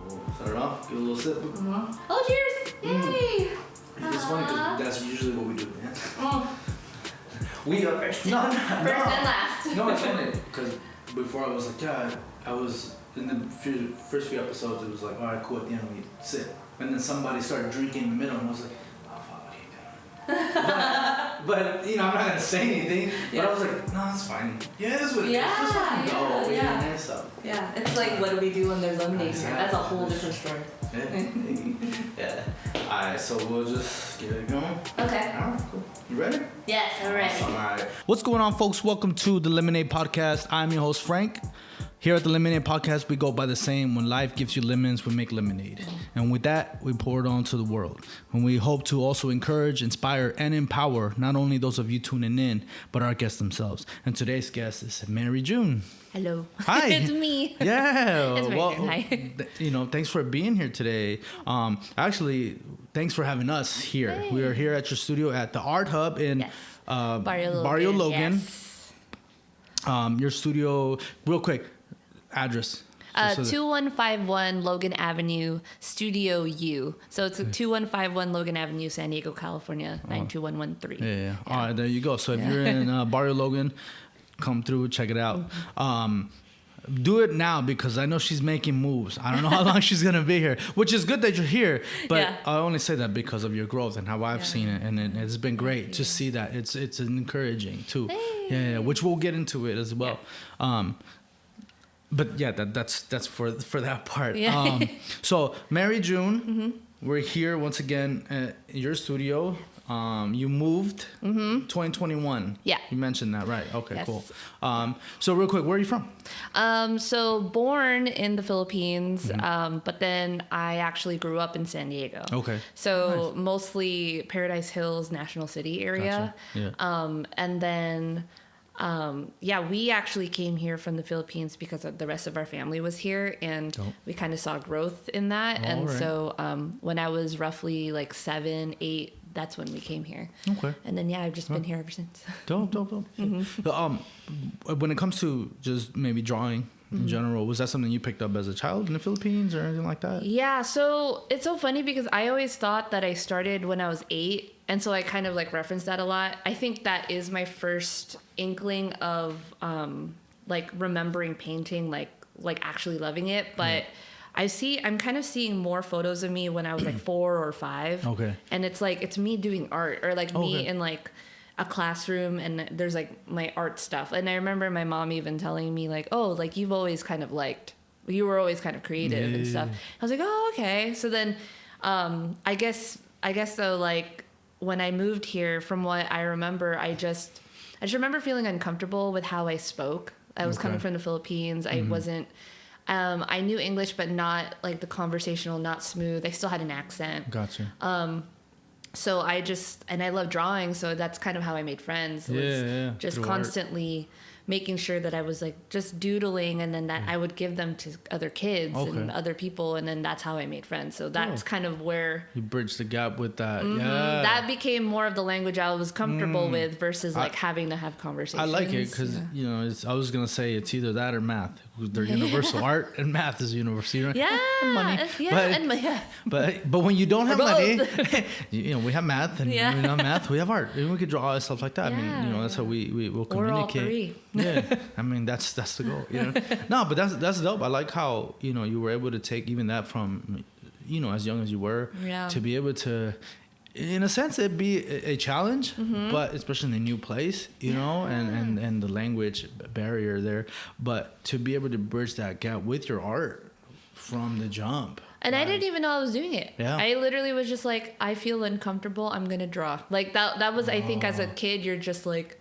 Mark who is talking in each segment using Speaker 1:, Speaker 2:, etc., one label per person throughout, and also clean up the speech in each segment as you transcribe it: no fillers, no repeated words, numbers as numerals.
Speaker 1: we'll start it off. Give a little sip.
Speaker 2: Oh, cheers! Yay!
Speaker 1: It's funny because that's usually what we do, man. We
Speaker 2: first and last.
Speaker 1: No, it's funny because before I was like, yeah, I was in the first few episodes. It was like, all right, cool. At the end we sip, and then somebody started drinking in the middle, and I was like, oh fuck, what are you doing? but you know, I'm not gonna say anything. But I was like, no, that's fine. Yeah, that's what it is. Just fucking go.
Speaker 2: Yeah, it's like, what do we do when there's lemonade here? That's a whole different story.
Speaker 1: Yeah. Alright, so we'll just get it going.
Speaker 2: Okay.
Speaker 1: Alright, cool. You ready?
Speaker 2: Yes, I'm ready.
Speaker 1: Awesome. Alright. What's going on, folks? Welcome to the Lemonade Podcast. I'm your host, Frank. Here at the Lemonade Podcast, we go by the saying, when life gives you lemons, we make lemonade. And with that, we pour it on to the world. And we hope to also encourage, inspire, and empower not only those of you tuning in, but our guests themselves. And today's guest is Mary Jhun.
Speaker 2: Hello.
Speaker 1: Hi.
Speaker 2: It's me.
Speaker 1: Yeah.
Speaker 2: It's
Speaker 1: well,
Speaker 2: Hi.
Speaker 1: Thanks for being here today. Actually, thanks for having us here.
Speaker 2: Hey.
Speaker 1: We are here at your studio at the Art Hub in
Speaker 2: Barrio Logan.
Speaker 1: Yes. Your studio, real quick, address.
Speaker 2: 2151 Logan Avenue, Studio U. So it's 2151 Logan Avenue, San Diego, California, 92113.
Speaker 1: Yeah. All right, there you go. So if you're in Barrio Logan, come through, check it out. Do it now because I know she's making moves. I don't know how long she's gonna be here, which is good that you're here. But I only say that because of your growth and how I've seen it, and it's been great to see that. It's encouraging too. Hey. Yeah, which we'll get into it as well. But yeah, that's for that part.
Speaker 2: Yeah.
Speaker 1: So Mary Jhun, we're here once again at your studio. You moved 2021.
Speaker 2: Yeah.
Speaker 1: You mentioned that, right? Okay,
Speaker 2: Yes.
Speaker 1: cool. So real quick, where are you from?
Speaker 2: So born in the Philippines, but then I actually grew up in San Diego.
Speaker 1: Okay.
Speaker 2: So mostly Paradise Hills, National City area.
Speaker 1: Gotcha. Yeah.
Speaker 2: And then, we actually came here from the Philippines because the rest of our family was here, and we kind of saw growth in that. So when I was roughly like 7, 8, that's when we came here.
Speaker 1: Okay.
Speaker 2: And then I've just been here ever since.
Speaker 1: Dope. So, when it comes to just maybe drawing in general, was that something you picked up as a child in the Philippines or anything like that?
Speaker 2: Yeah, so it's so funny because I always thought that I started when I was 8, and so I kind of like reference that a lot. I think that is my first inkling of like remembering painting, like actually loving it, but I'm kind of seeing more photos of me when I was like 4 or 5.
Speaker 1: Okay.
Speaker 2: And it's like, it's me doing art, or like me in like a classroom, and there's like my art stuff. And I remember my mom even telling me like, oh, like you were always kind of creative and stuff. I was like, oh, okay. So then, I guess though, like when I moved here, from what I remember, I just remember feeling uncomfortable with how I spoke. I was coming from the Philippines. I wasn't, I knew English, but not like the conversational, not smooth. I still had an accent.
Speaker 1: Gotcha.
Speaker 2: So I love drawing. So that's kind of how I made friends. Just constantly making sure that I was like just doodling, and then that I would give them to other kids and other people. And then that's how I made friends. So that's kind of where
Speaker 1: you bridged the gap with that. Yeah.
Speaker 2: That became more of the language I was comfortable with versus like having to have conversations.
Speaker 1: I like it because, I was going to say it's either that or math. They're universal. Art and math is universal.
Speaker 2: Yeah.
Speaker 1: And money.
Speaker 2: Yeah.
Speaker 1: But when you don't have money, we have math, and when we don't have math, we have art. And we could draw and stuff like that.
Speaker 2: Yeah.
Speaker 1: I mean, that's how we will communicate.
Speaker 2: Or all three.
Speaker 1: Yeah. I mean, that's the goal. No, but that's dope. I like how, you were able to take even that from, as young as you were, to be able to, in a sense, it'd be a challenge, but especially in a new place, and the language barrier there, but to be able to bridge that gap with your art from the jump.
Speaker 2: And I didn't even know I was doing it. Yeah. I literally was just like, I feel uncomfortable, I'm going to draw. Like that was, I think as a kid, you're just like,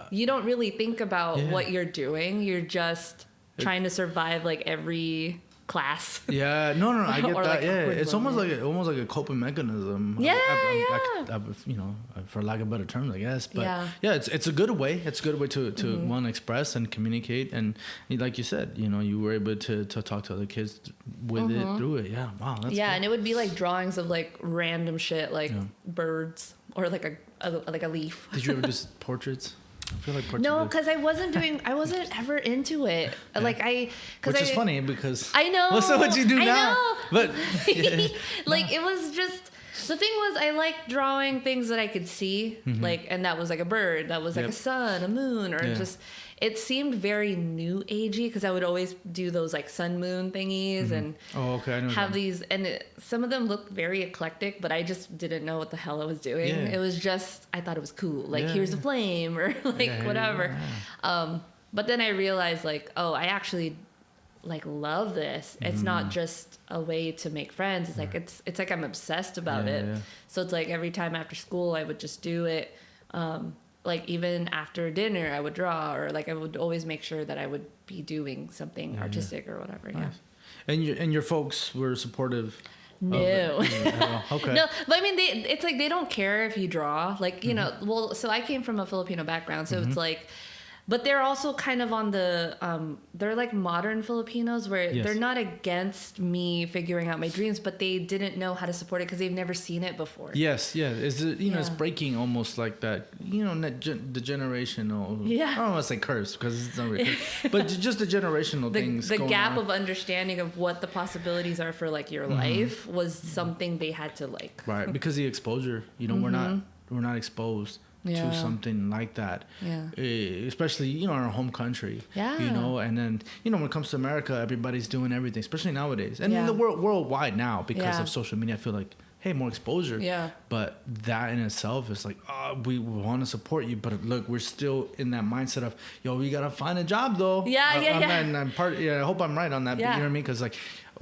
Speaker 2: you don't really think about what you're doing. You're just trying to survive like every class.
Speaker 1: Yeah, no, I get that.
Speaker 2: Like
Speaker 1: it's almost like a coping mechanism.
Speaker 2: Yeah,
Speaker 1: for lack of better terms, I guess. But it's a good way. It's a good way to one, express and communicate, and like you said, you were able to talk to other kids with it through it. Yeah, wow. That's cool.
Speaker 2: And it would be like drawings of like random shit, like birds or like a leaf.
Speaker 1: Did you ever do portraits? I feel like Portuguese.
Speaker 2: No, because I wasn't ever into it. Yeah.
Speaker 1: Which is funny because
Speaker 2: I know.
Speaker 1: Well, so what you do now?
Speaker 2: Know.
Speaker 1: But
Speaker 2: it was just. The thing was, I liked drawing things that I could see, and that was like a bird, that was like a sun, a moon, or just. It seemed very new agey because I would always do those like sun moon thingies and have these, and some of them looked very eclectic, but I just didn't know what the hell I was doing. Yeah. It was just, I thought it was cool, like here's a flame or like whatever. Yeah. But then I realized like, oh, I actually like love this. It's not just a way to make friends. It's like it's like I'm obsessed about it. Yeah. So it's like every time after school I would just do it. Like even after dinner I would draw, or like I would always make sure that I would be doing something artistic or whatever. Nice.
Speaker 1: Yeah. And your folks were supportive?
Speaker 2: No.
Speaker 1: Okay.
Speaker 2: No, but I mean it's like they don't care if you draw. Like, you know, well, so I came from a Filipino background, so it's like, but they're also kind of on the, they're like modern Filipinos where they're not against me figuring out my dreams, but they didn't know how to support it because they've never seen it before. Yes,
Speaker 1: yeah. It's, it's breaking almost like that, the generational, I don't want to say curse because it's not really curse, but just the generational things.
Speaker 2: The gap of understanding of what the possibilities are for like your life was something they had to like.
Speaker 1: Right, because the exposure, we're not exposed. To something like that, especially in our home country, and then when it comes to America, everybody's doing everything, especially nowadays, and in the worldwide now because of social media. I feel like, hey, more exposure, but that in itself is like, we want to support you, but look, we're still in that mindset of, we gotta find a job though. And I'm I hope I'm right on that. But you know what I mean? Because like,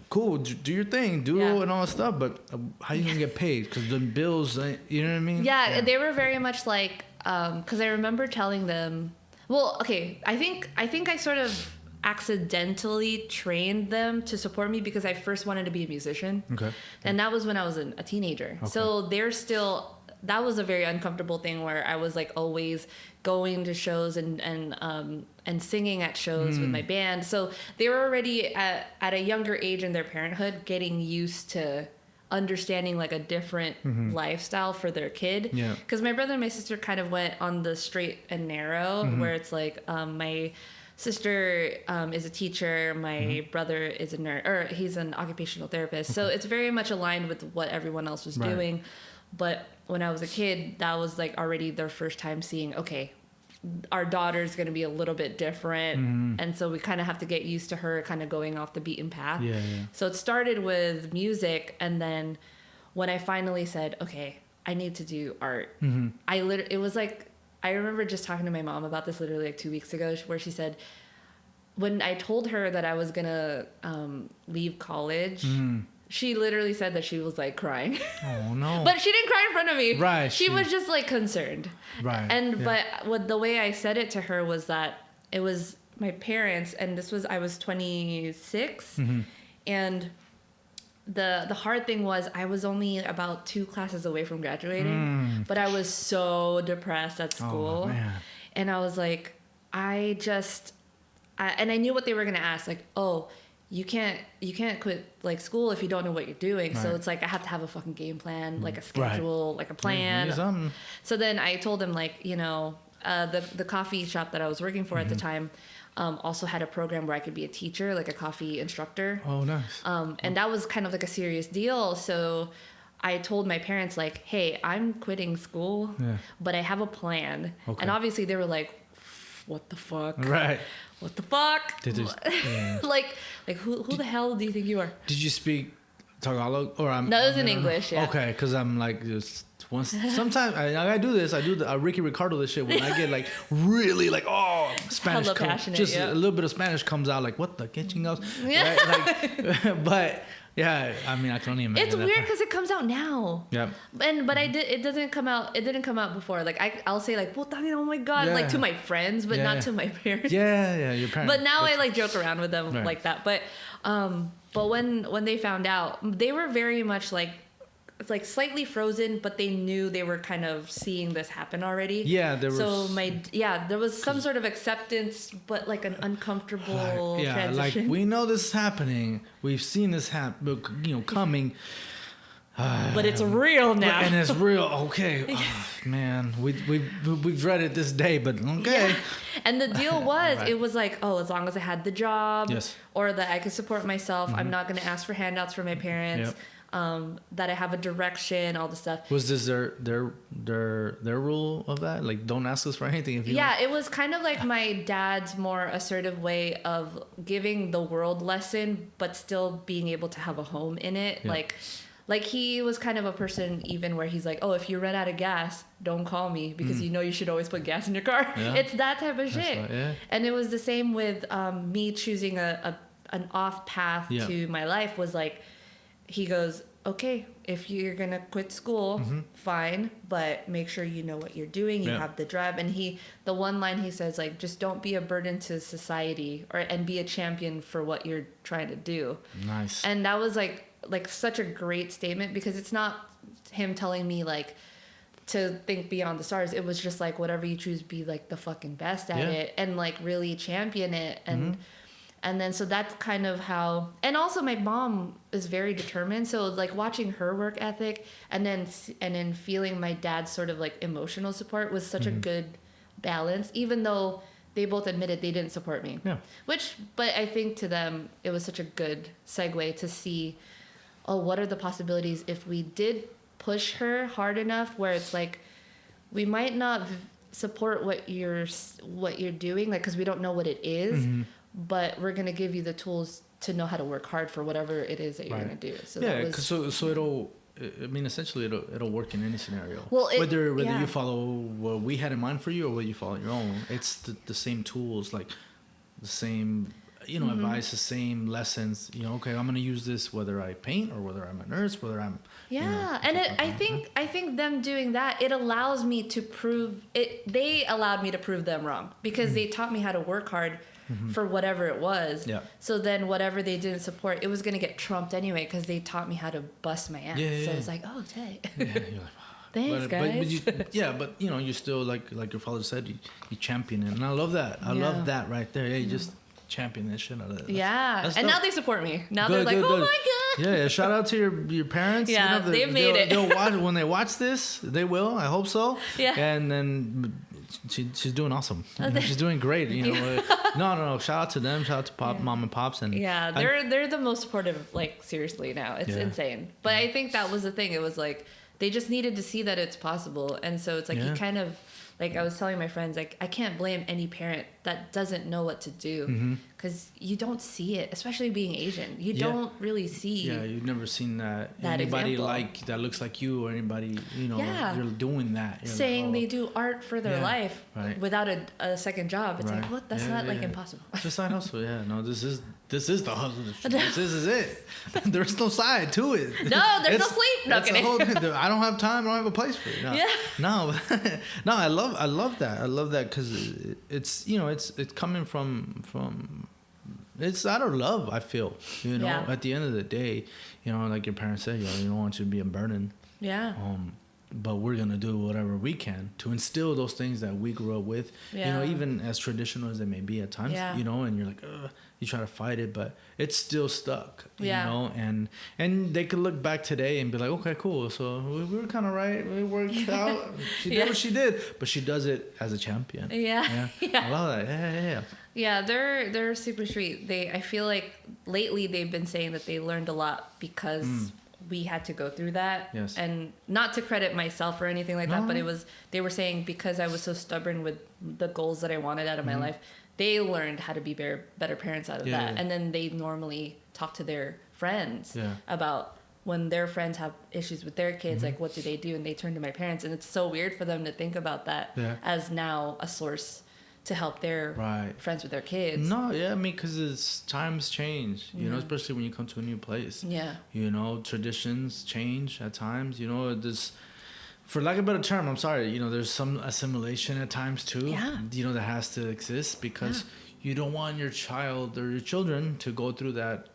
Speaker 1: cool, do your thing, and all that stuff, but how you gonna get paid? Because the bills, you know what I mean?
Speaker 2: Yeah, they were very much like, because I remember telling them, well, okay, I think I sort of accidentally trained them to support me because I first wanted to be a musician. Okay. And that was when I was a teenager. Okay. So that was a very uncomfortable thing where I was like always going to shows and singing at shows with my band. So they were already at a younger age in their parenthood getting used to understanding like a different lifestyle for their kid. Yeah. Because my brother and my sister kind of went on the straight and narrow where it's like my sister is a teacher, my brother is a nurse, or he's an occupational therapist. So it's very much aligned with what everyone else was doing. But when I was a kid, that was like already their first time seeing, okay, our daughter's going to be a little bit different. And so we kind of have to get used to her kind of going off the beaten path. Yeah. So it started with music. And then when I finally said, okay, I need to do art, it was like, I remember just talking to my mom about this literally like 2 weeks ago, where she said, when I told her that I was going to leave college, she literally said that she was like crying. Oh no! But she didn't cry in front of me. Right. She was just like concerned. Right. And but the way I said it to her was that it was my parents, and I was 26, and the hard thing was I was only about 2 classes away from graduating, but I was so depressed at school, and I was like, and I knew what they were gonna ask, like, oh, you can't quit like school if you don't know what you're doing. Right. So it's like I have to have a fucking game plan, like a schedule, like a plan. So then I told them like, the coffee shop that I was working for at the time also had a program where I could be a teacher, like a coffee instructor. Oh, nice. And that was kind of like a serious deal. So I told my parents like, hey, I'm quitting school, but I have a plan. Okay. And obviously they were like, what the fuck? Right. What the fuck? Like who the hell do you think you are?
Speaker 1: Did you speak Tagalog or
Speaker 2: No, it was in English. Yeah.
Speaker 1: Okay, because I'm like just once. Sometimes I do this. I do the Ricky Ricardo this shit when I get like really like Spanish. Passionate, just a little bit of Spanish comes out like what the que chingados. Yeah. Right? Like, but. Yeah, I mean, I can only imagine.
Speaker 2: It's weird because it comes out now. Yeah. But it didn't come out. It didn't come out before. Like I'll say like, oh my god, like to my friends, but not to my parents.
Speaker 1: Yeah, your parents.
Speaker 2: But now I like joke around with them like that. But when they found out, they were very much like, it's like slightly frozen, but they knew they were kind of seeing this happen already. Yeah, there was some sort of acceptance, but like an uncomfortable transition.
Speaker 1: Like we know this is happening. We've seen this happen, coming.
Speaker 2: but it's real now.
Speaker 1: And it's real. Okay. Oh, man, we've read it this day, but okay.
Speaker 2: Yeah. And the deal was,
Speaker 1: Right.
Speaker 2: it was like, oh, as long as I had the job,
Speaker 1: Yes.
Speaker 2: or that I could support myself, I'm not going to ask for handouts from my parents.
Speaker 1: Yep.
Speaker 2: That I have a direction, all the stuff.
Speaker 1: Was this their rule of that? Like, don't ask us for anything if you.
Speaker 2: Yeah, it was kind of like my dad's more assertive way of giving the world lesson, but still being able to have a home in it.
Speaker 1: Yeah.
Speaker 2: Like he was kind of a person even where he's like, oh, if you run out of gas, don't call me because you know you should always put gas in your car.
Speaker 1: Yeah.
Speaker 2: It's that type of shit.
Speaker 1: Right, yeah.
Speaker 2: And it was the same with me choosing an off path
Speaker 1: Yeah.
Speaker 2: to my life. Was like, he goes, okay, if you're gonna quit school, fine, but make sure you know what you're doing, you
Speaker 1: Yeah.
Speaker 2: have the drive. And the one line he says, like, just don't be a burden to society, and be a champion for what you're trying to do.
Speaker 1: Nice.
Speaker 2: And that was like such a great statement, because it's not him telling me like to think beyond the stars. It was just like, whatever you choose, be like the fucking best at it, and like really champion it. And then, so that's kind of how, and also my mom is very determined. So like watching her work ethic and then feeling my dad's sort of like emotional support was such a good balance, even though they both admitted they didn't support me.
Speaker 1: Yeah.
Speaker 2: But I think to them, it was such a good segue to see, oh, what are the possibilities if we did push her hard enough where it's like, we might not support what you're doing, like, because we don't know what it is. But we're going to give you the tools to know how to work hard for whatever it is that you're going to do. So
Speaker 1: yeah, so it'll, I mean, essentially it'll work in any scenario.
Speaker 2: Well,
Speaker 1: whether you follow what we had in mind for you or whether you follow your own, it's the same tools, like the same, advice, the same lessons. Okay, I'm going to use this whether I paint or whether I'm a nurse, whether I'm.
Speaker 2: And I think them doing that, it allows me to prove it. They allowed me to prove them wrong, because they taught me how to work hard for whatever it was.
Speaker 1: Yeah.
Speaker 2: So then whatever they didn't support, it was going to get trumped anyway, because they taught me how to bust my ass.
Speaker 1: Yeah.
Speaker 2: So it's like, oh, okay.
Speaker 1: Yeah, you're like,
Speaker 2: Thanks, guys.
Speaker 1: but you still, like your father said, you champion it, and I love that. I love that right there. Yeah, you just champion that shit out of it.
Speaker 2: And now they support me. Now
Speaker 1: good,
Speaker 2: they're like,
Speaker 1: good,
Speaker 2: oh
Speaker 1: good.
Speaker 2: my god.
Speaker 1: Yeah, shout out to your parents.
Speaker 2: Yeah, they've made it.
Speaker 1: They'll watch when they watch this. They will. I hope so.
Speaker 2: Yeah.
Speaker 1: And then she's doing awesome. She's doing great. No. Shout out to them. Shout out to mom and pops. And
Speaker 2: they're the most supportive. Like, seriously, now it's insane. But I think that was the thing. It was like they just needed to see that it's possible, and so it's like you kind of. Like I was telling my friends, like, I can't blame any parent that doesn't know what to do, because you don't see it, especially being Asian. You don't really see.
Speaker 1: Yeah, you've never seen anybody
Speaker 2: example.
Speaker 1: that looks like you, or anybody you're doing that. You're
Speaker 2: saying
Speaker 1: like,
Speaker 2: they do art for their life without a second job. It's like, what? That's not impossible.
Speaker 1: It's a side hustle. Yeah, no, this is the hustle. This is it. There's no side to it.
Speaker 2: No, there's no sleep. No, kidding.
Speaker 1: I don't have time. I don't have a place for it. No.
Speaker 2: Yeah.
Speaker 1: No, no. I love that. I love that because it's it's coming from it's out of love. I feel at the end of the day, like your parents said, you don't want you to be a burden.
Speaker 2: Yeah.
Speaker 1: But we're gonna do whatever we can to instill those things that we grew up with. Even as traditional as they may be at times. And you're like, you try to fight it, but it's still stuck. And they could look back today and be like, okay, cool. So we were kind of right. We worked out. She did what she did, but she does it as a champion.
Speaker 2: Yeah.
Speaker 1: I love that. Yeah.
Speaker 2: Yeah, they're super sweet. I feel like lately they've been saying that they learned a lot because we had to go through that.
Speaker 1: Yes.
Speaker 2: And not to credit myself or anything like that, but they were saying because I was so stubborn with the goals that I wanted out of my life, they learned how to be better parents out of that. And then they normally talk to their friends about when their friends have issues with their kids, like what do they do? And they turn to my parents. And it's so weird for them to think about that as now a source to help their friends with their kids.
Speaker 1: No, yeah, I mean, because times change, especially when you come to a new place.
Speaker 2: Yeah.
Speaker 1: Traditions change at times. There's, for lack of a better term, I'm sorry, there's some assimilation at times too.
Speaker 2: Yeah.
Speaker 1: That has to exist because you don't want your child or your children to go through that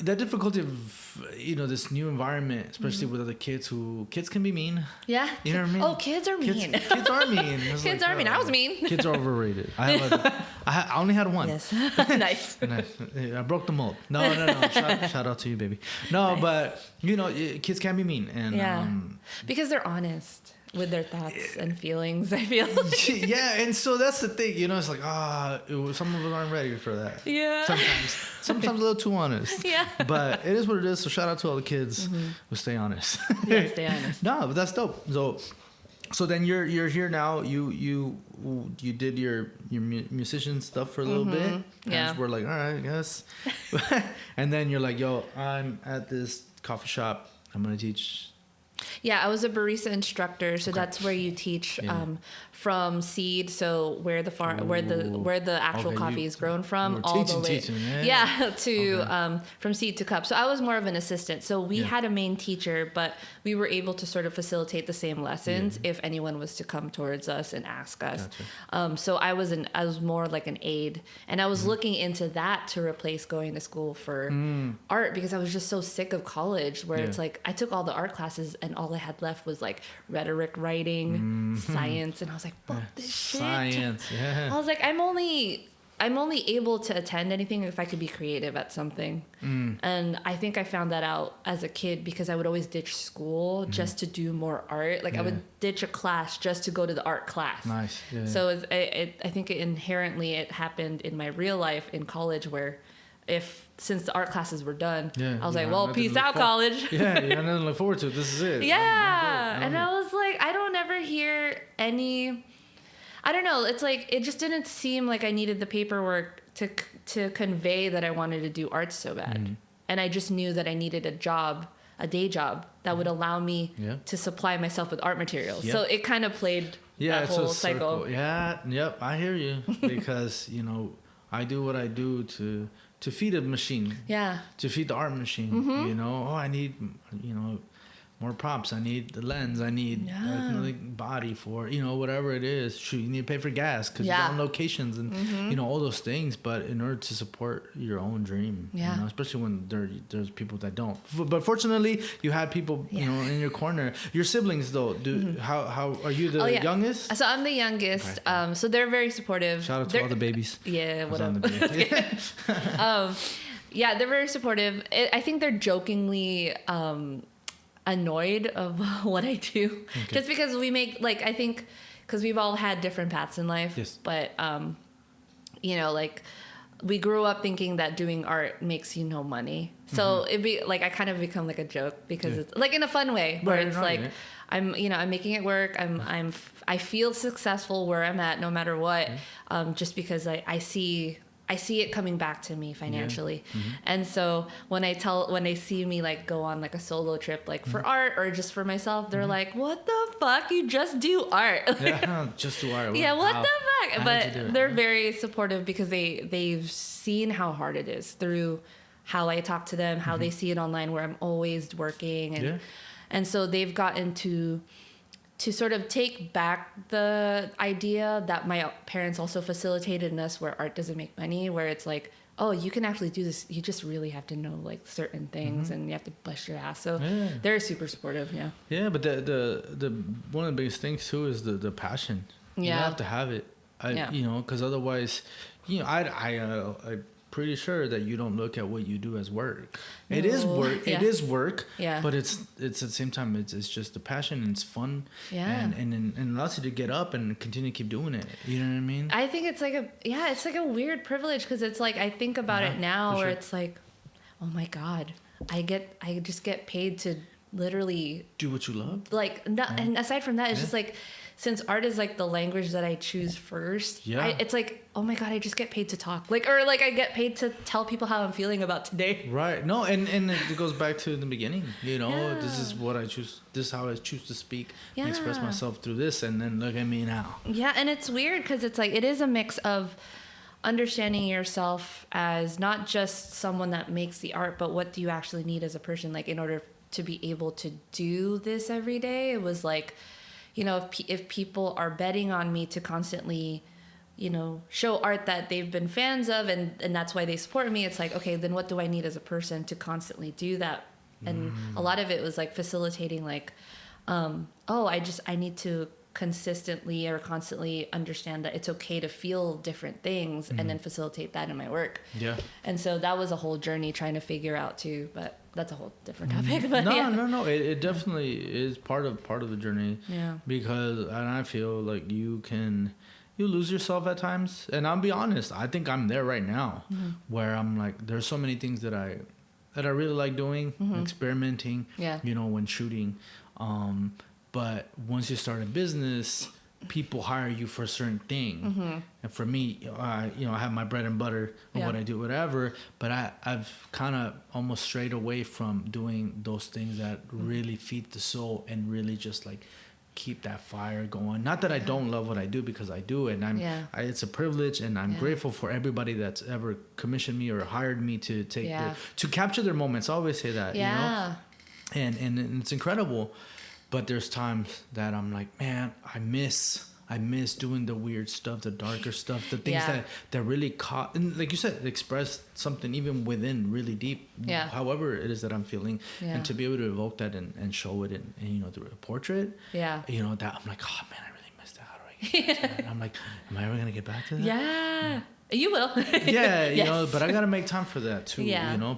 Speaker 1: difficulty of this new environment, especially with other kids can be mean.
Speaker 2: Yeah.
Speaker 1: You know what I mean?
Speaker 2: Oh, kids are mean.
Speaker 1: Kids are mean.
Speaker 2: Kids are mean. I was mean.
Speaker 1: Kids are overrated. I I only had one.
Speaker 2: Yes. Nice.
Speaker 1: I broke the mold. No. Shout out to you, baby. No, nice. But kids can be mean, and
Speaker 2: because they're honest with their thoughts and feelings. I feel.
Speaker 1: Yeah, and so that's the thing. It's like some of us aren't ready for that.
Speaker 2: Yeah.
Speaker 1: Sometimes a little too honest.
Speaker 2: Yeah.
Speaker 1: But it is what it is. So shout out to all the kids who stay honest.
Speaker 2: Yeah, stay honest.
Speaker 1: No, but that's dope. So then you're here now. You did your musician stuff for a little bit.
Speaker 2: Yeah.
Speaker 1: We're like, all right, I guess. And then you're like, yo, I'm at this coffee shop. I'm gonna teach.
Speaker 2: Yeah, I was a barista instructor, so that's where you teach from seed, so where the actual coffee is grown from, all the way to from seed to cup. So I was more of an assistant. So we had a main teacher, but we were able to sort of facilitate the same lessons if anyone was to come towards us and ask us. Gotcha. So I was more like an aide, and I was looking into that to replace going to school for art, because I was just so sick of college, where it's like I took all the art classes and all I had left was like rhetoric writing, science, and I was like, fuck this shit.
Speaker 1: Science, yeah.
Speaker 2: I was like, I'm only able to attend anything if I could be creative at something. And I think I found that out as a kid, because I would always ditch school just to do more art. Like I would ditch a class just to go to the art class.
Speaker 1: Nice. Yeah.
Speaker 2: So I think inherently it happened in my real life in college, where since the art classes were done, I was like, well, peace out, college.
Speaker 1: Yeah, you had nothing to look forward to. This is it.
Speaker 2: Yeah. And I was like, I don't ever hear any, I don't know. It's like, it just didn't seem like I needed the paperwork to convey that I wanted to do art so bad. And I just knew that I needed a day job that would allow me to supply myself with art materials. So it kind of played that whole cycle.
Speaker 1: Yeah. Yep. I hear you, because, I do what I do to feed a machine. Yeah. To feed the art machine. I need, more props. I need the lens. I need another body for, whatever it is. Shoot, you need to pay for gas because you're on locations and, all those things. But in order to support your own dream, especially when there's people that don't. But fortunately, you had people, in your corner. Your siblings, though, how are you the youngest?
Speaker 2: So I'm the youngest. Okay. So they're very supportive.
Speaker 1: Shout out to all the babies.
Speaker 2: Yeah, what up? Yeah, they're very supportive. I think they're jokingly annoyed of what I do, just because we make, like, I think because we've all had different paths in life, but like we grew up thinking that doing art makes you no money, so it'd be like I kind of become like a joke, because it's like in a fun way where it's like I'm making it work, I feel successful where I'm at no matter what, just because I see it coming back to me financially. And so when they see me like go on like a solo trip, like for art or just for myself, they're like, what the fuck? You just do art.
Speaker 1: Just do art.
Speaker 2: Yeah, what the fuck? But they're very supportive, because they've seen how hard it is through how I talk to them, how they see it online, where I'm always working. And so they've gotten to sort of take back the idea that my parents also facilitated in us, where art doesn't make money, where it's like, oh, you can actually do this. You just really have to know like certain things, and you have to bust your ass. So they're super supportive. Yeah. Yeah,
Speaker 1: but the one of the biggest things too is the passion. You have to have it. Because otherwise, I'm pretty sure that you don't look at what you do as work. No. It is work. It is work. Yeah. But it's at the same time it's just the passion, and it's fun. Yeah. And allows you to get up and continue to keep doing it. You know what I mean?
Speaker 2: I think it's like a weird privilege, because it's like I think about it now, where it's like, oh my God, I just get paid to literally
Speaker 1: do what you love.
Speaker 2: Like, and aside from that, it's just like, since art is like the language that I choose first, it's like, oh my God, I just get paid to talk. Like, or like I get paid to tell people how I'm feeling about today.
Speaker 1: Right. No, and it goes back to the beginning, this is what I choose. This is how I choose to speak and express myself through this. And then look at me now. Yeah.
Speaker 2: And it's weird, because it's like, it is a mix of understanding yourself as not just someone that makes the art, but what do you actually need as a person? Like, in order to be able to do this every day, it was like, if people are betting on me to constantly, show art that they've been fans of, and that's why they support me, it's like, okay, then what do I need as a person to constantly do that? And a lot of it was like facilitating, like, I need to consistently or constantly understand that it's okay to feel different things and then facilitate that in my work.
Speaker 1: Yeah.
Speaker 2: And so that was a whole journey trying to figure out too, but that's a whole different topic. But
Speaker 1: No. It definitely is part of the journey.
Speaker 2: Yeah.
Speaker 1: Because, and I feel like you lose yourself at times. And I'll be honest, I think I'm there right now where I'm like, there's so many things that I really like doing, experimenting, when shooting. But once you start a business, people hire you for a certain thing. And for me, I have my bread and butter and what I do, whatever. But I've kind of almost strayed away from doing those things that really feed the soul and really just like keep that fire going. Not that I don't love what I do, because I do, and it's a privilege, and I'm grateful for everybody that's ever commissioned me or hired me to take to capture their moments. I always say that, and it's incredible. But there's times that I'm like, man, I miss doing the weird stuff, the darker stuff, the things that really caught, and like you said, express something even within really deep, however it is that I'm feeling, and to be able to evoke that and show it and through a portrait, that I'm like, oh man, I really missed that. How do I get back to that? And I'm like, am I ever gonna get back to that?
Speaker 2: Yeah, you will.
Speaker 1: But I gotta make time for that too.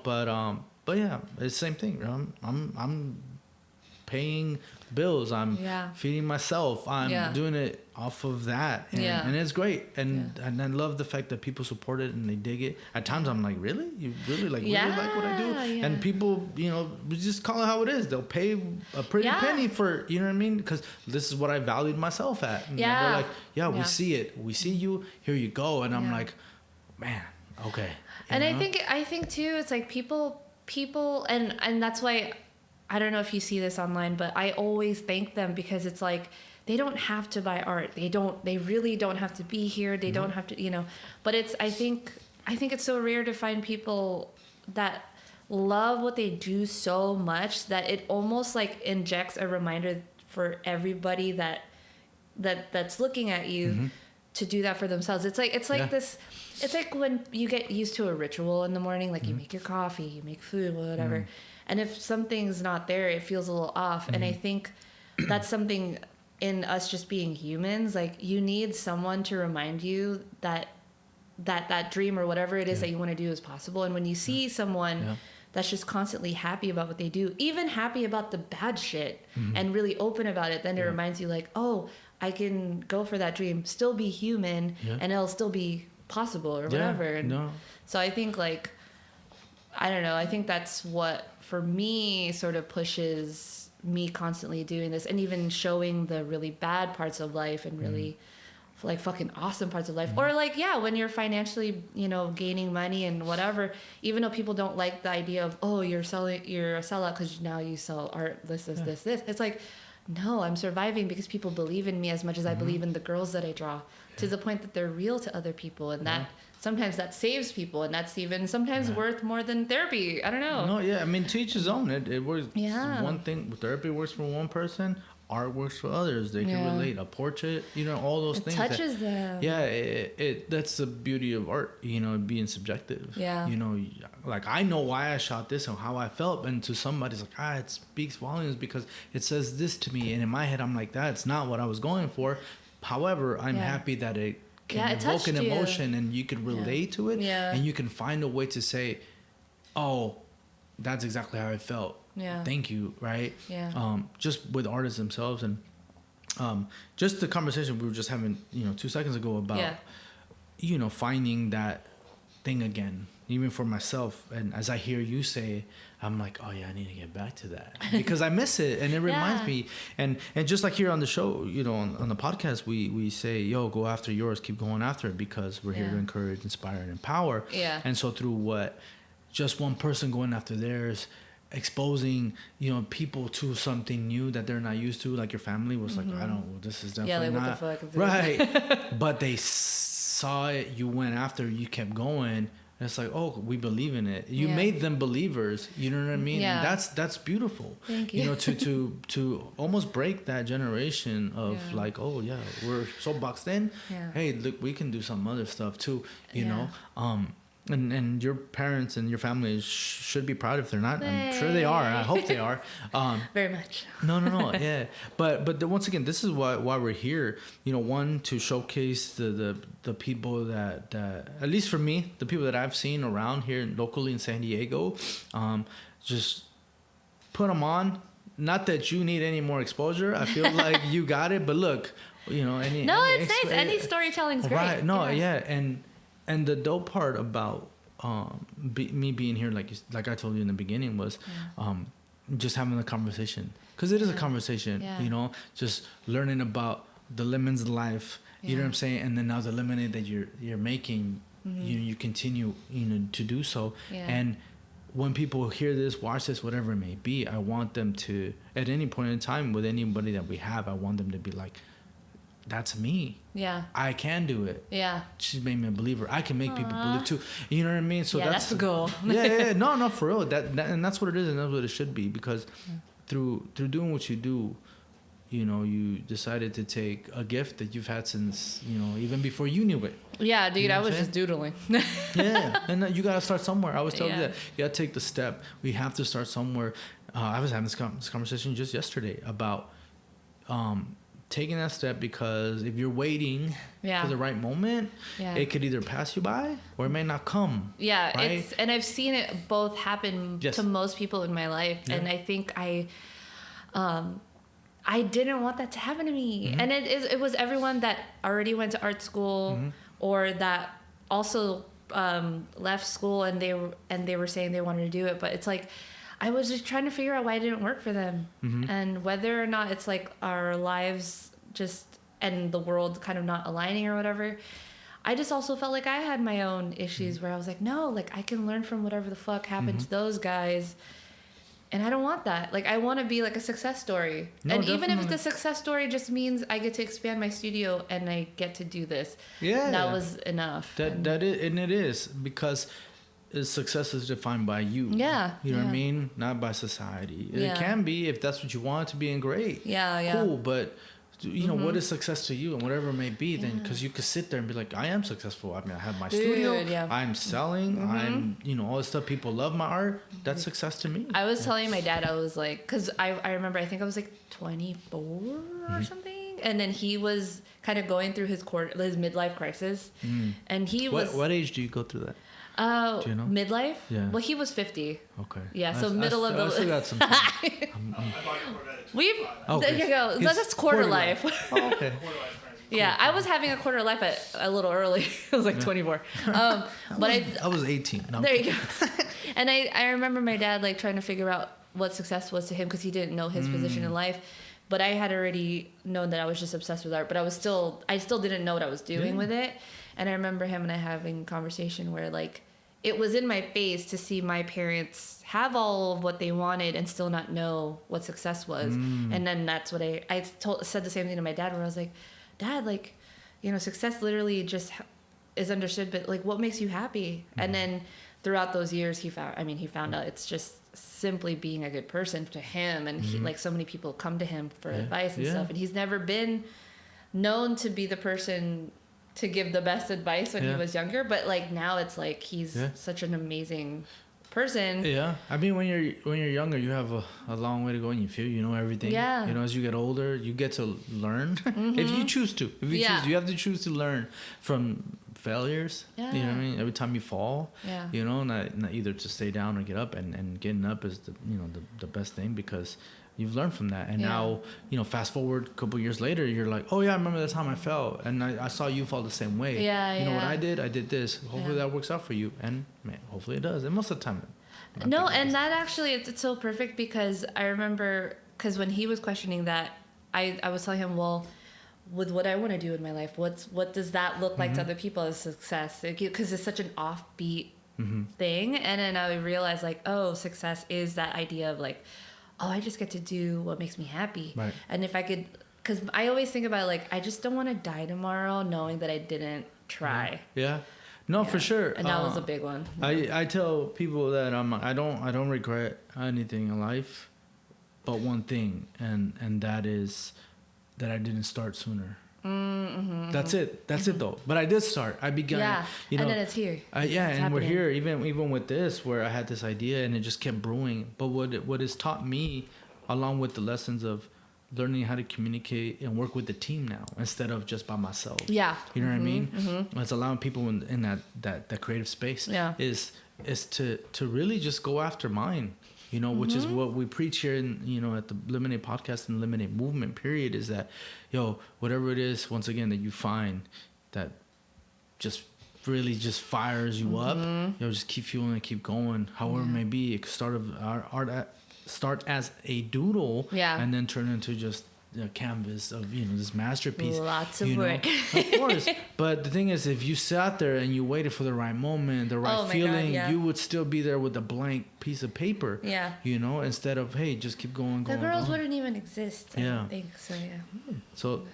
Speaker 1: But yeah, it's the same thing. I'm paying bills, I'm feeding myself, I'm doing it off of that, and it's great, and I love the fact that people support it and they dig it. At times I'm like, really, you really like what I do? And people, we just call it how it is. They'll pay a pretty penny for, you know what I mean, because this is what I valued myself at, and they're like, we see it, we see you, here you go. And I'm like, man, okay.
Speaker 2: And I think too, it's like people and that's why I don't know if you see this online, but I always thank them, because it's like, they don't have to buy art. They really don't have to be here. They don't have to, but I think it's so rare to find people that love what they do so much that it almost like injects a reminder for everybody that's looking at you to do that for themselves. It's like this, it's like when you get used to a ritual in the morning, like you make your coffee, you make food, whatever. And if something's not there, it feels a little off. And I think that's something in us just being humans. Like, you need someone to remind you that dream or whatever it is that you want to do is possible. And when you see someone that's just constantly happy about what they do, even happy about the bad shit, and really open about it, then it reminds you like, oh, I can go for that dream, still be human, and it'll still be possible or whatever. And so I think, like, I don't know, I think that's what for me sort of pushes me constantly doing this, and even showing the really bad parts of life and really like fucking awesome parts of life. Or like, when you're financially, gaining money and whatever, even though people don't like the idea of, oh, you're a sellout because now you sell art, this. It's like, no, I'm surviving because people believe in me as much as I believe in the girls that I draw, to the point that they're real to other people, and that sometimes that saves people, and that's even sometimes worth more than therapy. I don't know.
Speaker 1: No, I mean, to each his own. It works. One thing, therapy works for one person, art works for others. They can relate. A portrait, all those things.
Speaker 2: It touches them.
Speaker 1: Yeah, that's the beauty of art, being subjective. Yeah. Like, I know why I shot this and how I felt, and to somebody's like, it speaks volumes because it says this to me, and in my head I'm like, that's not what I was going for. However, I'm happy that it can evoke an emotion, and you can relate to it, and you can find a way to say, oh, that's exactly how I felt. Thank you, right? Just with artists themselves, and just the conversation we were just having 2 seconds ago about finding that thing again, even for myself. And as I hear you say, I'm like, oh yeah, I need to get back to that, because I miss it, and it reminds me. And just like here on the show, on the podcast, we say, yo, go after yours, keep going after it, because we're here to encourage, inspire, and empower. And so through what just one person going after theirs, exposing people to something new that they're not used to, like your family was like, this is definitely not
Speaker 2: what the fuck
Speaker 1: right. But they saw it, you went after, you kept going. It's like, oh, we believe in it. You made them believers. You know what I mean? And that's beautiful.
Speaker 2: Thank you.
Speaker 1: To almost break that generation of like, oh yeah, we're so boxed in. Hey, look, we can do some other stuff too. You know. And your parents and your family should be proud if they're not. I'm sure they are. I hope they are.
Speaker 2: Very much.
Speaker 1: No. Yeah. But once again, this is why we're here. One, to showcase the people that at least for me, the people that I've seen around here locally in San Diego, just put them on. Not that you need any more exposure. I feel like you got it. But look, it's
Speaker 2: nice. Any storytelling's great.
Speaker 1: Right. No. Yeah. And the dope part about me being here, like I told you in the beginning, was just having the conversation, because it is a conversation. Just learning about the lemons life. You know what I'm saying? And then now the lemonade that you're making, you continue to do so. Yeah. And when people hear this, watch this, whatever it may be, I want them to, at any point in time with anybody that we have, I want them to be like, that's me. Yeah. I can do it. Yeah. She's made me a believer. I can make people believe too. You know what I mean? So that's
Speaker 2: the goal.
Speaker 1: Yeah. No, for real. That and that's what it is, and that's what it should be, because through doing what you do, you decided to take a gift that you've had since, even before you knew it.
Speaker 2: Yeah, dude, I was just doodling.
Speaker 1: Yeah. And you got to start somewhere. I was telling you that. You got to take the step. We have to start somewhere. I was having this conversation just yesterday about taking that step, because if you're waiting for the right moment, it could either pass you by or it may not come.
Speaker 2: Yeah, right? And I've seen it both happen to most people in my life, and I think I didn't want that to happen to me. And it was everyone that already went to art school or that also left school, and they were saying they wanted to do it, but it's like I was just trying to figure out why it didn't work for them, and whether or not it's like our lives just and the world kind of not aligning or whatever. I just also felt like I had my own issues where I was like, no, like I can learn from whatever the fuck happened to those guys, and I don't want that. Like I want to be like a success story, and definitely. Even if the success story just means I get to expand my studio and I get to do this, that was enough.
Speaker 1: That it is, because success is defined by you. Yeah. You know what I mean? Not by society. It can be if that's what you want it to be, and great. Yeah. Cool, but what is success to you, and whatever it may be, then, because you could sit there and be like, I am successful. I mean, I have my studio. I'm selling. I'm, all this stuff. People love my art. That's success to me.
Speaker 2: I was telling my dad, I was like, because I remember, I think I was like 24 or something. And then he was kind of going through his midlife crisis. And he was...
Speaker 1: What age do you go through that?
Speaker 2: Do you know? Midlife? Yeah. Well, he was 50.
Speaker 1: Okay.
Speaker 2: Yeah, so middle of the...
Speaker 1: I still got some time.
Speaker 2: There you go. That's quarter life.
Speaker 1: Oh, okay.
Speaker 2: Yeah, I was having a quarter life a little early. I was like 24. But
Speaker 1: I was 18. No.
Speaker 2: There you go. And I remember my dad like trying to figure out what success was to him, because he didn't know his position in life. But I had already known that I was just obsessed with art, but I still didn't know what I was doing with it. And I remember him and I having a conversation where like it was in my face to see my parents have all of what they wanted and still not know what success was. And then that's what I said the same thing to my dad, where I was like, Dad, like, success literally just is understood, but like, what makes you happy? And then throughout those years, he found out it's just simply being a good person to him. And he, like, so many people come to him for advice and stuff. And he's never been known to be the person to give the best advice when he was younger, but like now it's like he's such an amazing person. Yeah,
Speaker 1: I mean, when you're younger, you have a long way to go, and you feel you know everything. Yeah. As you get older, you get to learn if you choose to. If you choose, you have to choose to learn from failures. Yeah. You know what I mean? Every time you fall, not either to stay down or get up, and getting up is the best thing, because you've learned from that. And now, fast forward a couple years later, you're like, oh yeah, I remember that time I fell, and I saw you fall the same way. What I did this. Hopefully that works out for you. And man, hopefully it does. And most of the time.
Speaker 2: No, and that actually, it's so perfect, because I remember, because when he was questioning that, I was telling him, well, with what I want to do in my life, what does that look like to other people as success? Because it's such an offbeat thing. And then I realized like, oh, success is that idea of like, oh, I just get to do what makes me happy. Right. And if I could, because I always think about like, I just don't want to die tomorrow knowing that I didn't try.
Speaker 1: Yeah. No, for sure.
Speaker 2: And that was a big one.
Speaker 1: I tell people that I don't regret anything in life, but one thing, and that is that I didn't start sooner. That's it. That's it though. But I did start. I began. You know,
Speaker 2: and then it's here.
Speaker 1: And happening. We're here. Even with this, where I had this idea and it just kept brewing. But what has taught me, along with the lessons of learning how to communicate and work with the team now instead of just by myself.
Speaker 2: Yeah.
Speaker 1: You know what I mean? It's allowing people in that creative space.
Speaker 2: Yeah.
Speaker 1: Is to really just go after mine. You know, which is what we preach here in, you know, at the Lemonade Podcast and Lemonade Movement, period, is that, whatever it is, once again, that you find that just really just fires you up, just keep fueling it, keep going, however it may be. It could start as a doodle and then turn into just a canvas of, this masterpiece.
Speaker 2: Lots of work.
Speaker 1: Of course. But the thing is, if you sat there and you waited for the right moment, the right feeling, you would still be there with a blank piece of paper.
Speaker 2: Yeah.
Speaker 1: Instead of, hey, just keep going.
Speaker 2: The girls wouldn't even exist. I don't think so. Yeah.
Speaker 1: So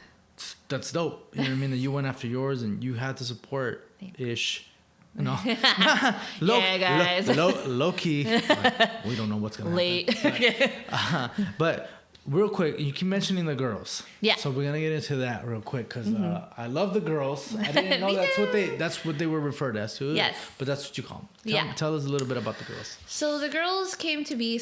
Speaker 1: that's dope. You know what I mean? That you went after yours and you had the support ish. No.
Speaker 2: Guys.
Speaker 1: Low key. We don't know what's gonna happen. But real quick, you keep mentioning the girls.
Speaker 2: Yeah.
Speaker 1: So we're gonna get into that real quick because I love the girls. I didn't know that's what they were referred as to.
Speaker 2: Yes.
Speaker 1: But that's what you call them. Tell us a little bit about the girls.
Speaker 2: So the girls came to be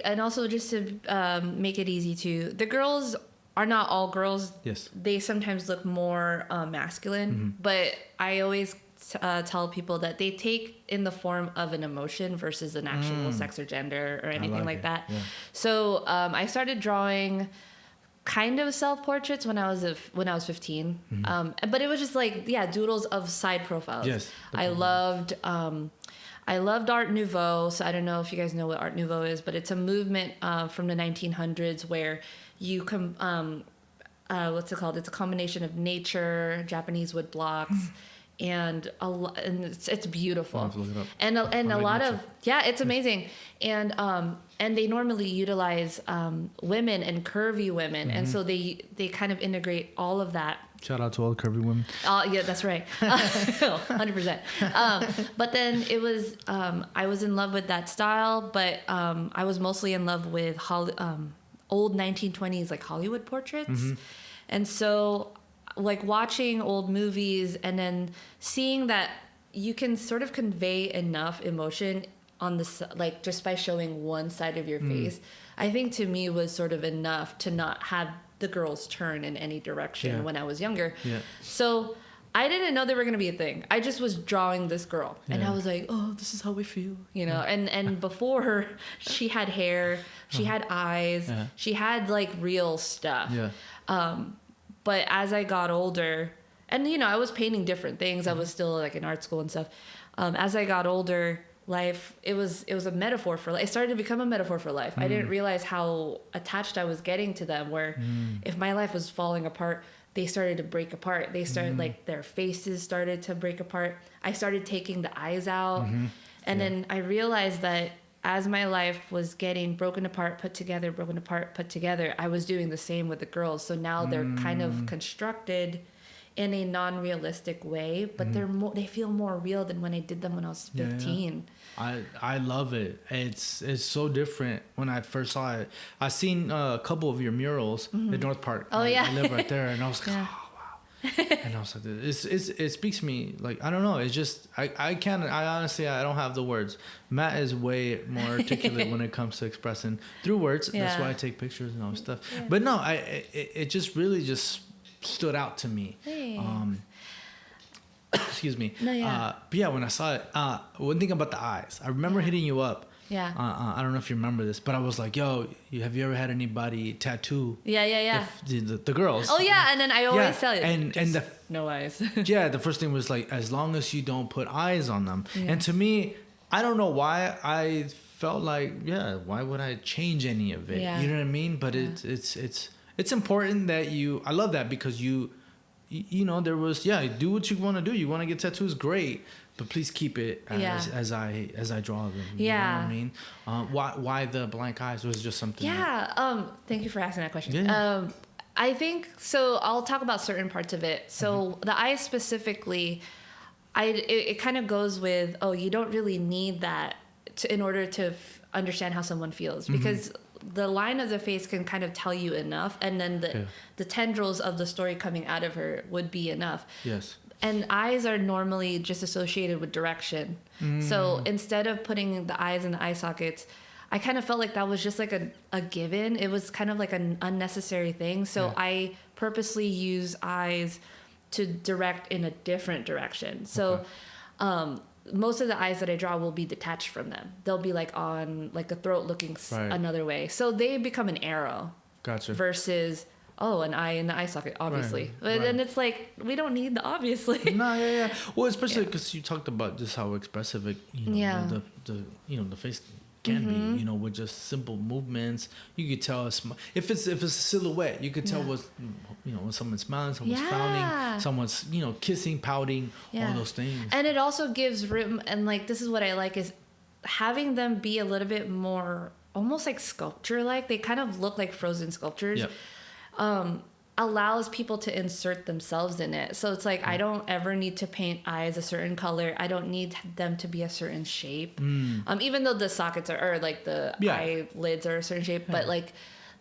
Speaker 2: and also just to make it easy too, the girls are not all girls.
Speaker 1: Yes.
Speaker 2: They sometimes look more masculine, but I always tell people that they take in the form of an emotion versus an actual sex or gender or anything like that. Yeah. So I started drawing kind of self-portraits when I was 15, but it was just doodles of side profiles.
Speaker 1: Yes.
Speaker 2: I loved Art Nouveau. So I don't know if you guys know what Art Nouveau is, but it's a movement from the 1900s where you what's it called? It's a combination of nature, Japanese wood blocks. And it's beautiful. I'll have to look it up. And a lot of it's amazing. And they normally utilize women and curvy women, and so they kind of integrate all of that.
Speaker 1: Shout out to all the curvy women.
Speaker 2: Yeah, that's right, 100%. But then it was I was in love with that style, but I was mostly in love with old 1920s Hollywood portraits, and so. Watching old movies and then seeing that you can sort of convey enough emotion on the just by showing one side of your face, I think to me was sort of enough to not have the girls turn in any direction when I was younger. Yeah. So I didn't know they were going to be a thing. I just was drawing this girl and I was like, oh, this is how we feel, and before her, she had hair, she had eyes, she had real stuff. Yeah. But as I got older, and I was painting different things. I was still in art school and stuff. As I got older, it was a metaphor for life. It started to become a metaphor for life. I didn't realize how attached I was getting to them. Where if my life was falling apart, they started to break apart. They started their faces started to break apart. I started taking the eyes out, and then I realized that. As my life was getting broken apart, put together, I was doing the same with the girls. So now they're kind of constructed in a non-realistic way, but they feel more real than when I did them when I was 15.
Speaker 1: Yeah. I love it. It's so different. When I first saw it, I seen a couple of your murals at North Park.
Speaker 2: Oh, I
Speaker 1: live right there, and I was like, oh, wow. And I was like, it speaks to me. I don't know. It's just I honestly I don't have the words. Matt is way more articulate when it comes to expressing through words. Yeah. That's why I take pictures and all this stuff. Yeah. But no, it just really just stood out to me. Thanks. Excuse me. No, yeah. But yeah, when I saw it, one thing about the eyes, I remember hitting you up.
Speaker 2: Yeah.
Speaker 1: I don't know if you remember this, but I was like, yo, have you ever had anybody tattoo?
Speaker 2: Yeah.
Speaker 1: The girls.
Speaker 2: Oh, yeah. And then I always tell you.
Speaker 1: And
Speaker 2: no eyes.
Speaker 1: Yeah. The first thing was as long as you don't put eyes on them. Yeah. And to me, I don't know why I felt why would I change any of it? Yeah. You know what I mean? But it's important that I love that because there was, do what you want to do. You want to get tattoos, great. But please keep it as I draw them. You know what I mean? Why the blank eyes? Was it just something?
Speaker 2: Yeah. Thank you for asking that question.
Speaker 1: Yeah.
Speaker 2: I think so. I'll talk about certain parts of it. So the eyes specifically, it kind of goes with you don't really need that in order to understand how someone feels because the line of the face can kind of tell you enough, and then the tendrils of the story coming out of her would be enough.
Speaker 1: Yes.
Speaker 2: And eyes are normally just associated with direction. So instead of putting the eyes in the eye sockets, I kind of felt like that was just like a given. It was kind of like an unnecessary thing. So I purposely use eyes to direct in a different direction. So most of the eyes that I draw will be detached from them. They'll be like on like a throat looking another way. So they become an arrow.
Speaker 1: Gotcha.
Speaker 2: Versus, an eye in the eye socket, obviously. Right. And it's like, we don't need the obviously.
Speaker 1: No, yeah. Well, especially because you talked about just how expressive it, the face can be, with just simple movements. You could tell if it's a silhouette, you could tell when someone's smiling, someone's frowning, someone's kissing, pouting, all those things.
Speaker 2: And it also gives room, and like this is what I like is having them be a little bit more almost like sculpture like. They kind of look like frozen sculptures. Allows people to insert themselves in it. So it's like, I don't ever need to paint eyes a certain color. I don't need them to be a certain shape. Even though the sockets are like the eyelids are a certain shape, but like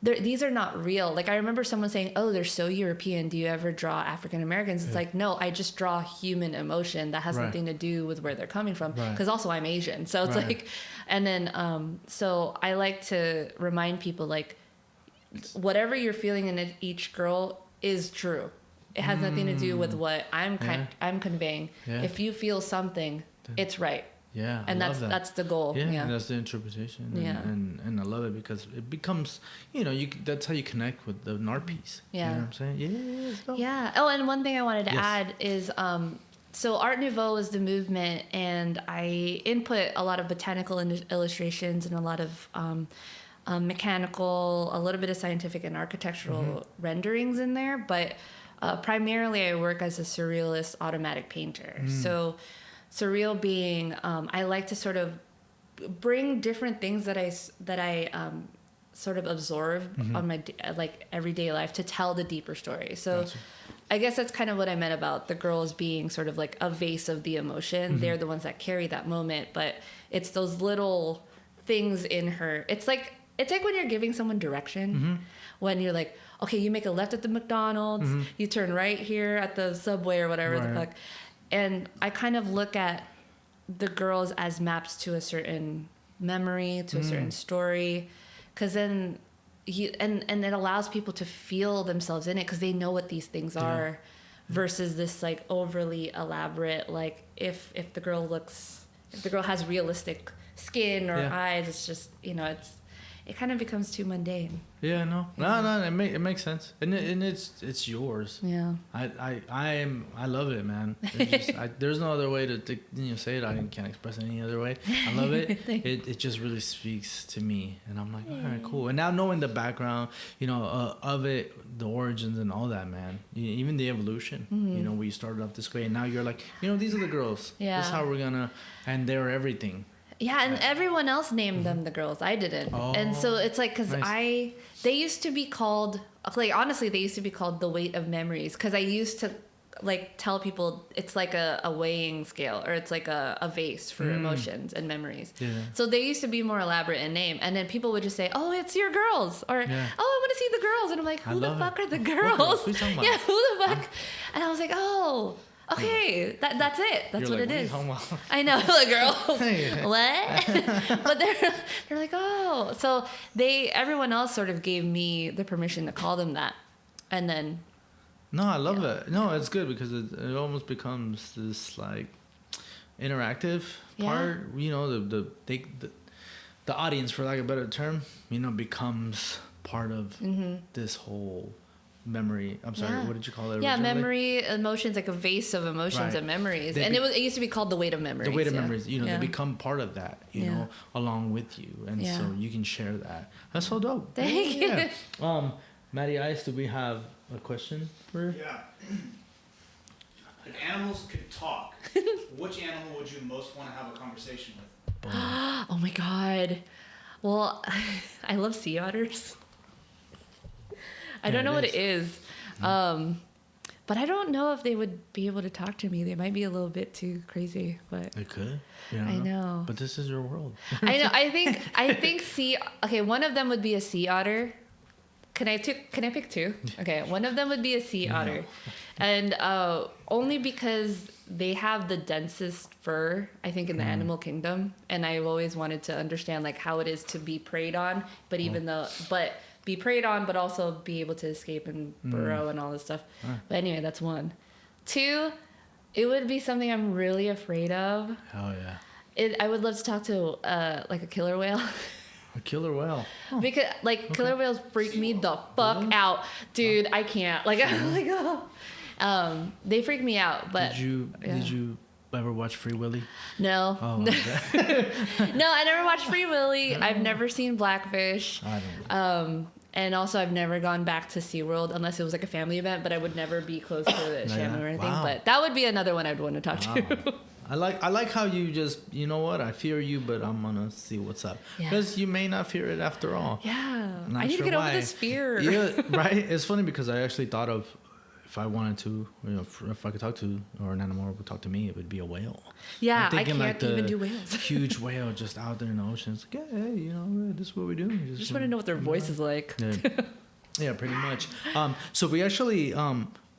Speaker 2: these are not real. Like I remember someone saying, oh, they're so European. Do you ever draw African Americans? It's like, no, I just draw human emotion that has nothing to do with where they're coming from. Cause also I'm Asian. So it's like, and then, so I like to remind people like, whatever you're feeling in each girl is true. It has nothing to do with what I'm conveying. If you feel something, it's right.
Speaker 1: Yeah,
Speaker 2: and that's the goal.
Speaker 1: Yeah, and that's the interpretation. And I love it because it becomes, that's how you connect with the art piece.
Speaker 2: Yeah,
Speaker 1: you know what I'm saying?
Speaker 2: Yeah. Oh, and one thing I wanted to add is, so Art Nouveau is the movement, and I input a lot of botanical illustrations and a lot of mechanical, a little bit of scientific and architectural renderings in there, but primarily I work as a surrealist automatic painter. So surreal being, I like to sort of bring different things that I sort of absorb on my like everyday life to tell the deeper story. So I guess that's kind of what I meant about the girls being sort of like a vase of the emotion. They're the ones that carry that moment, but it's those little things in her. It's like when you're giving someone direction, when you're like, okay, you make a left at the McDonald's, you turn right here at the Subway or whatever the fuck. And I kind of look at the girls as maps to a certain memory, to a certain story, because then and it allows people to feel themselves in it because they know what these things are, versus this like overly elaborate, like if the girl has realistic skin or eyes, it's just, it kind of becomes too mundane.
Speaker 1: Yeah, no, it makes sense, and it's yours.
Speaker 2: Yeah.
Speaker 1: I love it, man. There's no other way to say it. I can't express it any other way. I love it. It just really speaks to me, and I'm like, all right, cool. And now knowing the background, of it, the origins and all that, man. Even the evolution. Where you started off this way, and now you're like, these are the girls. Yeah. This is how we're gonna, and they're everything.
Speaker 2: Yeah, and everyone else named them the girls. I didn't. Oh, and so it's like, because they used to be called, like, honestly, they used to be called the weight of memories. Because I used to, like, tell people it's like a weighing scale, or it's like a vase for emotions and memories. Yeah. So they used to be more elaborate in name. And then people would just say, oh, it's your girls. Or, oh, I want to see the girls. And I'm like, who the fuck are the girls? Yeah, who the fuck? And I was like, oh... Okay, that's it. That's what it is. I know, like, girl. What? But they're like, oh. So everyone else sort of gave me the permission to call them that, and then.
Speaker 1: No, I love it. No, it's good because it almost becomes this like interactive part. The audience, for lack of a better term, becomes part of this whole. Memory. I'm sorry. What did you call it?
Speaker 2: Yeah, memory, emotions, like a vase of emotions and memories. And it used to be called the weight of memories.
Speaker 1: The weight of memories. They become part of that. Along with you, and so you can share that. That's so dope.
Speaker 2: Thank you.
Speaker 1: Maddie Ice, do we have a question for?
Speaker 3: Yeah. If animals could talk, which animal would you most want to have a conversation with?
Speaker 2: Oh my god. Well, I love sea otters. I don't know what it is. But I don't know if they would be able to talk to me. They might be a little bit too crazy, but
Speaker 1: They could.
Speaker 2: I know.
Speaker 1: But this is your world.
Speaker 2: I know. I think sea. Okay, one of them would be a sea otter. Can I pick two? Okay, one of them would be a sea otter, and only because they have the densest fur, I think, in the animal kingdom, and I've always wanted to understand like how it is to be preyed on, but be preyed on, but also be able to escape and burrow and all this stuff. But anyway, that's one. Two, it would be something I'm really afraid of.
Speaker 1: Oh yeah.
Speaker 2: I would love to talk to like a killer whale.
Speaker 1: A killer whale. Oh.
Speaker 2: Because killer whales freak me the fuck out, dude. I can't. Like I'm like, oh. They freak me out. But
Speaker 1: did you ever watch Free Willy?
Speaker 2: No.
Speaker 1: Oh,
Speaker 2: no, I never watched Free Willy. I've never seen Blackfish.
Speaker 1: I don't.
Speaker 2: And also I've never gone back to SeaWorld unless it was like a family event, but I would never be close to the channel or anything.
Speaker 1: Wow.
Speaker 2: But that would be another one I'd want to talk to.
Speaker 1: I like how you just, you know what, I fear you, but I'm gonna see what's up, because you may not fear it after all.
Speaker 2: Yeah, I need to get over this fear.
Speaker 1: Yeah, right. It's funny because I actually thought of, if I wanted to, if I could talk to, or an animal would talk to me, it would be a whale.
Speaker 2: Yeah, I can't even do whales.
Speaker 1: Huge whale just out there in the ocean. It's like, hey, this is what we do.
Speaker 2: I just want to know what their voice is like.
Speaker 1: Yeah, pretty much. So we actually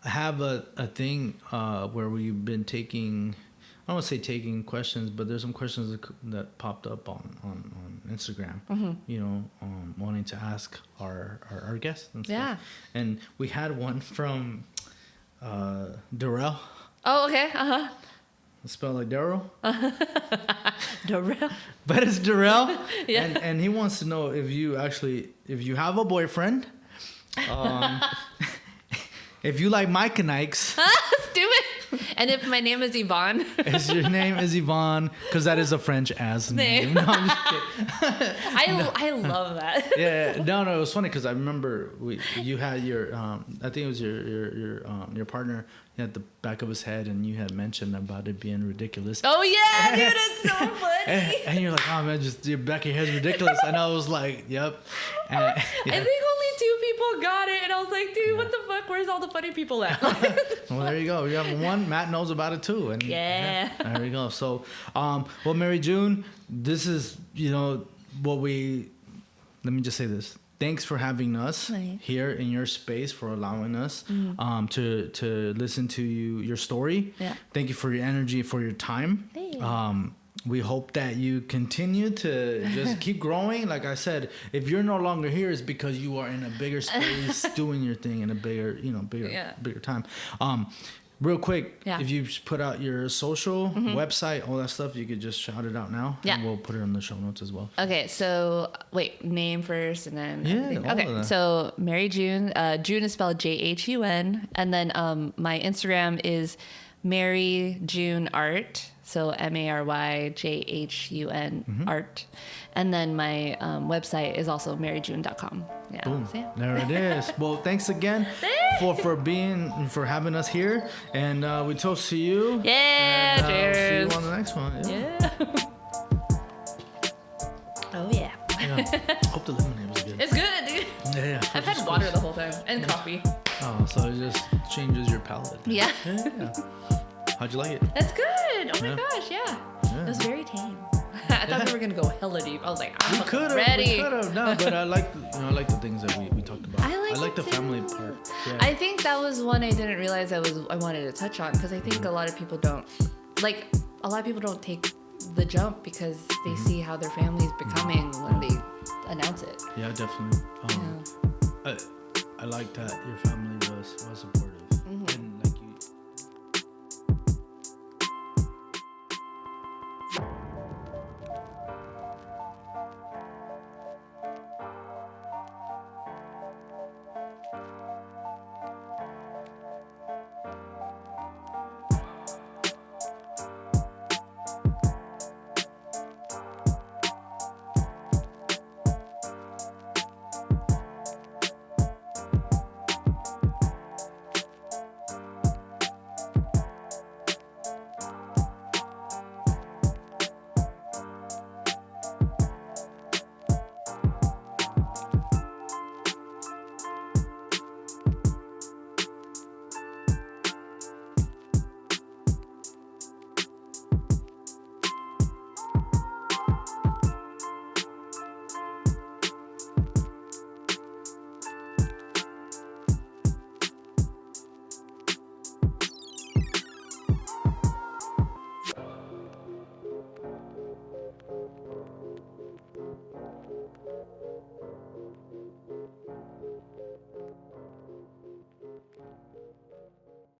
Speaker 1: have a thing where we've been taking, I don't want to say taking questions, but there's some questions that popped up on Instagram, wanting to ask our guests and stuff.
Speaker 2: Yeah.
Speaker 1: And we had one from Darrell.
Speaker 2: Oh, okay.
Speaker 1: Spelled like Daryl.
Speaker 2: Darrell.
Speaker 1: But it's Darrell.
Speaker 2: Yeah.
Speaker 1: And he wants to know if you have a boyfriend, if you like Mike and Ike's.
Speaker 2: Stupid. And if my name is Yvonne.
Speaker 1: If your name is Yvonne, because that is a French ass name. No, I'm just kidding.
Speaker 2: I love that.
Speaker 1: Yeah, no, it was funny because I remember you had your, I think it was your partner at the back of his head, and you had mentioned about it being ridiculous.
Speaker 2: Oh yeah, dude, it's so funny.
Speaker 1: And you're like, oh man, just your back of your head's ridiculous. And I was like, yep. And,
Speaker 2: I think only 2 people got it, and I was like, dude, what the fuck? Where's all the funny people at?
Speaker 1: Well, there you go. You have one. Matt knows about it too. And
Speaker 2: yeah.
Speaker 1: There we go. So, well, Mary Jhun, this is, what we, let me just say this. Thanks for having us here in your space, for allowing us to listen to your story.
Speaker 2: Yeah.
Speaker 1: Thank you for your energy, for your time.
Speaker 2: Hey.
Speaker 1: We hope that you continue to just keep growing. Like I said, if you're no longer here, it's because you are in a bigger space, doing your thing in a bigger time. Real quick, if you put out your social, website, all that stuff, you could just shout it out now.
Speaker 2: Yeah.
Speaker 1: And we'll put it in the show notes as well.
Speaker 2: Okay, so wait, name first and then everything.
Speaker 1: all of
Speaker 2: Okay,
Speaker 1: that.
Speaker 2: so Mary Jhun. Jhun is spelled Jhun. And then my Instagram is Mary Jhun Art. So MaryJhun art. And then my website is also maryjhun.com. Yeah.
Speaker 1: Boom.
Speaker 2: So, yeah.
Speaker 1: There it is. Well, thanks again for having us here. And we toast to you.
Speaker 2: Yeah,
Speaker 1: and,
Speaker 2: cheers.
Speaker 1: see you on the next one.
Speaker 2: Yeah. Oh yeah.
Speaker 1: Hope the lemonade was good.
Speaker 2: It's good, dude.
Speaker 1: Yeah.
Speaker 2: I've had water the whole time and coffee.
Speaker 1: Oh, so it just changes your palate.
Speaker 2: Yeah.
Speaker 1: Yeah. How'd you like it?
Speaker 2: That's good. Oh my gosh, yeah. It was very tame. I thought we were gonna go hella deep. I was like, I'm ready.
Speaker 1: We could have. No, but I like the things that we talked about.
Speaker 2: I
Speaker 1: like the family part. Yeah.
Speaker 2: I think that was one I didn't realize I wanted to touch on, because I think a lot of people don't take the jump because they see how their family's becoming when they announce it.
Speaker 1: Yeah, definitely. I like that your family was supportive.